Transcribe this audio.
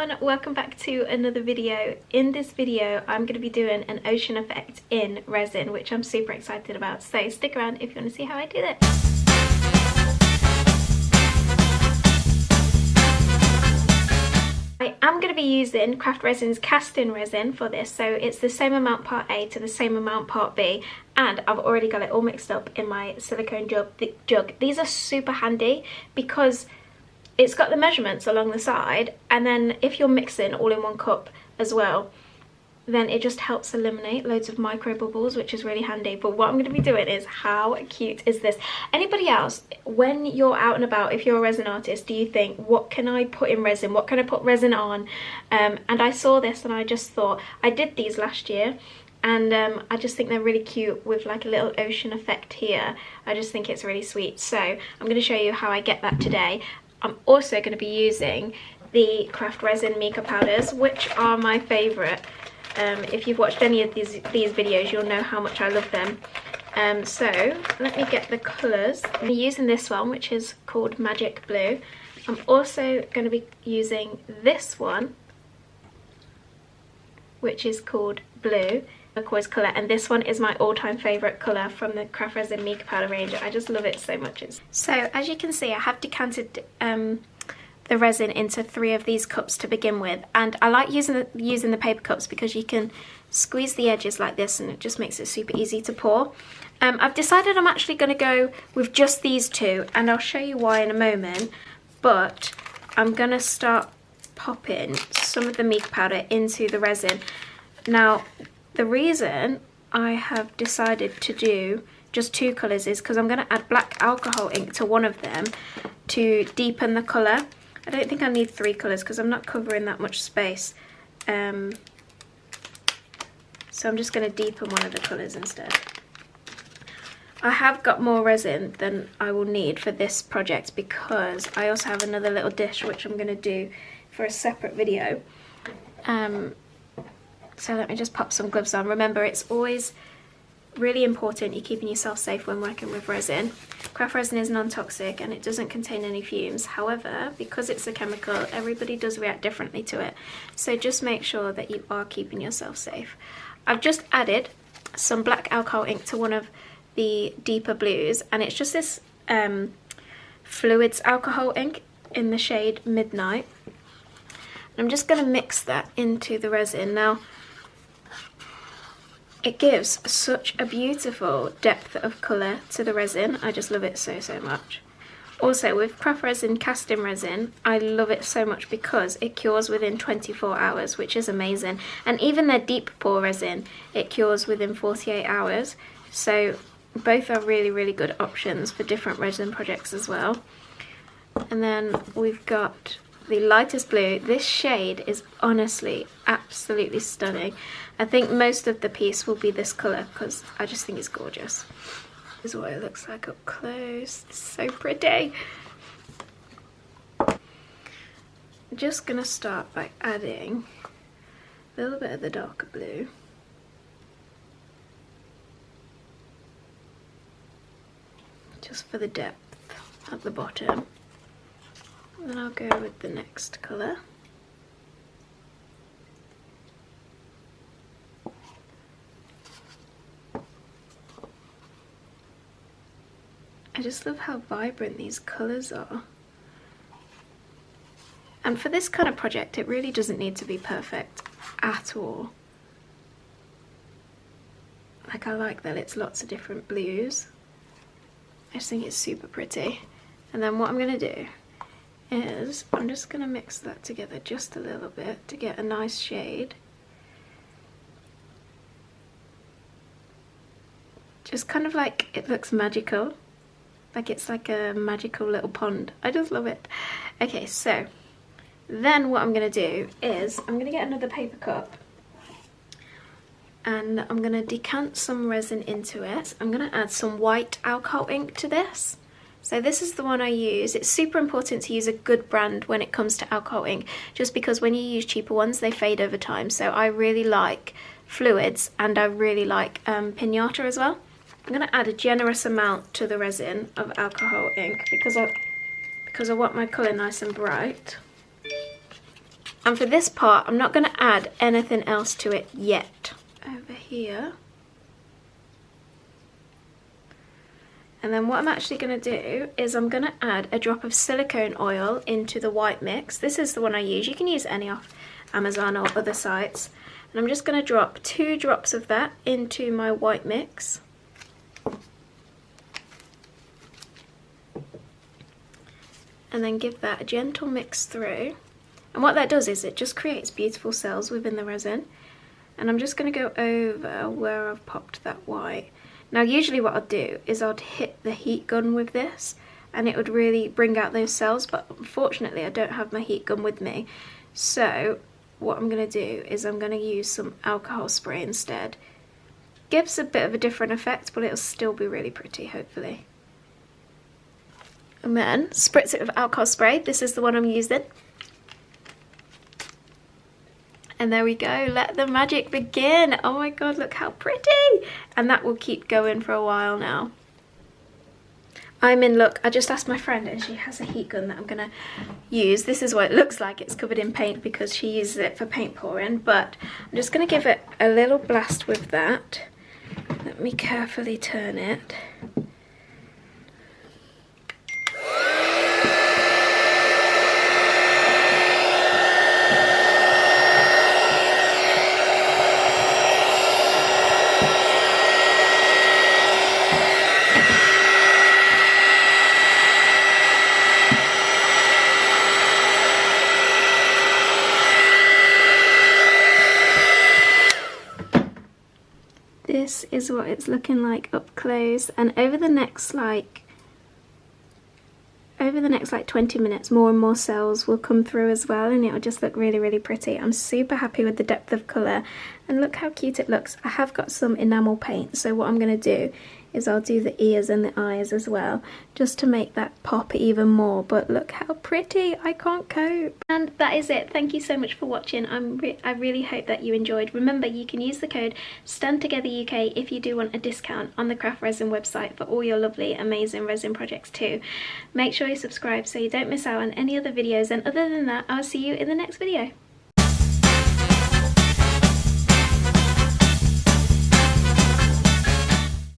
everyone, welcome back to another video. In this video I'm going to be doing an ocean effect in resin, which I'm super excited about, so stick around if you want to see how I do this. I am going to be using Craft Resin's casting resin for this, so it's the same amount part A to the same amount part B, and I've already got it all mixed up in my silicone jug. These are super handy because it's got the measurements along the side, and then if you're mixing all in one cup as well, then it just helps eliminate loads of micro bubbles, which is really handy. But what I'm going to be doing is, how cute is this? Anybody else, when you're out and about, if you're a resin artist, do you think, what can I put in resin? What can I put resin on? And I saw this and I just thought, I did these last year, and I just think they're really cute with like a little ocean effect here. I just think it's really sweet. So I'm going to show you how I get that today. I'm also going to be using the Craft Resin mica powders, which are my favourite. If you've watched any of these videos, you'll know how much I love them. So let me get the colours. I'm using this one, which is called Magic Blue. I'm also going to be using this one, which is called Blue, turquoise colour, and this one is my all-time favourite colour from the Craft Resin mica powder range. I just love it so much. So as you can see, I have decanted the resin into 3 of these cups to begin with, and I like using the paper cups because you can squeeze the edges like this and it just makes it super easy to pour. I've decided I'm actually going to go with just these 2, and I'll show you why in a moment, but I'm going to start popping some of the mica powder into the resin. Now the reason I have decided to do just 2 colours is because I'm going to add black alcohol ink to one of them to deepen the colour. I don't think I need 3 colours because I'm not covering that much space. So I'm just going to deepen one of the colours instead. I have got more resin than I will need for this project because I also have another little dish which I'm going to do for a separate video. So let me just pop some gloves on. Remember, it's always really important you're keeping yourself safe when working with resin. Craft resin is non-toxic and it doesn't contain any fumes. However, because it's a chemical, everybody does react differently to it. So just make sure that you are keeping yourself safe. I've just added some black alcohol ink to one of the deeper blues, and it's just this fluids alcohol ink in the shade Midnight. And I'm just going to mix that into the resin. Now, it gives such a beautiful depth of colour to the resin. I just love it so much. Also, with Craft Resin casting resin, I love it so much because it cures within 24 hours, which is amazing. And even their deep pour resin, it cures within 48 hours. So both are really good options for different resin projects as well. And then we've got the lightest blue. This shade is honestly absolutely stunning. I think most of the piece will be this colour because I just think it's gorgeous. This is what it looks like up close. It's so pretty. I'm just going to start by adding a little bit of the darker blue. Just for the depth at the bottom. And then I'll go with the next colour. I just love how vibrant these colours are. And for this kind of project, it really doesn't need to be perfect at all. Like, I like that it's lots of different blues. I just think it's super pretty. And then what I'm going to do is I'm just going to mix that together just a little bit to get a nice shade. Just kind of like it looks magical. Like it's like a magical little pond. I just love it. Okay, so then what I'm going to do is I'm going to get another paper cup and I'm going to decant some resin into it. I'm going to add some white alcohol ink to this. So this is the one I use. It's super important to use a good brand when it comes to alcohol ink, just because when you use cheaper ones, they fade over time. So I really like Fluids and I really like Pinata as well. I'm going to add a generous amount to the resin of alcohol ink because I want my colour nice and bright. And for this part, I'm not going to add anything else to it yet. Over here. And then what I'm actually going to do is I'm going to add a drop of silicone oil into the white mix. This is the one I use. You can use any off Amazon or other sites. And I'm just going to drop 2 drops of that into my white mix. And then give that a gentle mix through. And what that does is it just creates beautiful cells within the resin. And I'm just going to go over where I've popped that white. Now usually what I'd do is I'd hit the heat gun with this and it would really bring out those cells, but unfortunately I don't have my heat gun with me. So what I'm going to do is I'm going to use some alcohol spray instead. Gives a bit of a different effect, but it'll still be really pretty, hopefully. And then spritz it with alcohol spray. This is the one I'm using. And there we go, let the magic begin. Oh my god, look how pretty. And that will keep going for a while now. I'm in luck. I just asked my friend and she has a heat gun that I'm gonna use. This is what it looks like. It's covered in paint because she uses it for paint pouring, but I'm just gonna give it a little blast with that. Let me carefully turn it. This is what it's looking like up close, and over the next like 20 minutes more and more cells will come through as well, and it'll just look really, really pretty. I'm super happy with the depth of colour, and look how cute it looks. I have got some enamel paint, so what I'm going to do is I'll do the ears and the eyes as well, just to make that pop even more. But look how pretty, I can't cope. And that is it. Thank you so much for watching. I really hope that you enjoyed. Remember, you can use the code STANDTOGETHERUK if you do want a discount on the Craft Resin website for all your lovely, amazing resin projects too. Make sure you subscribe so you don't miss out on any other videos, and other than that, I'll see you in the next video.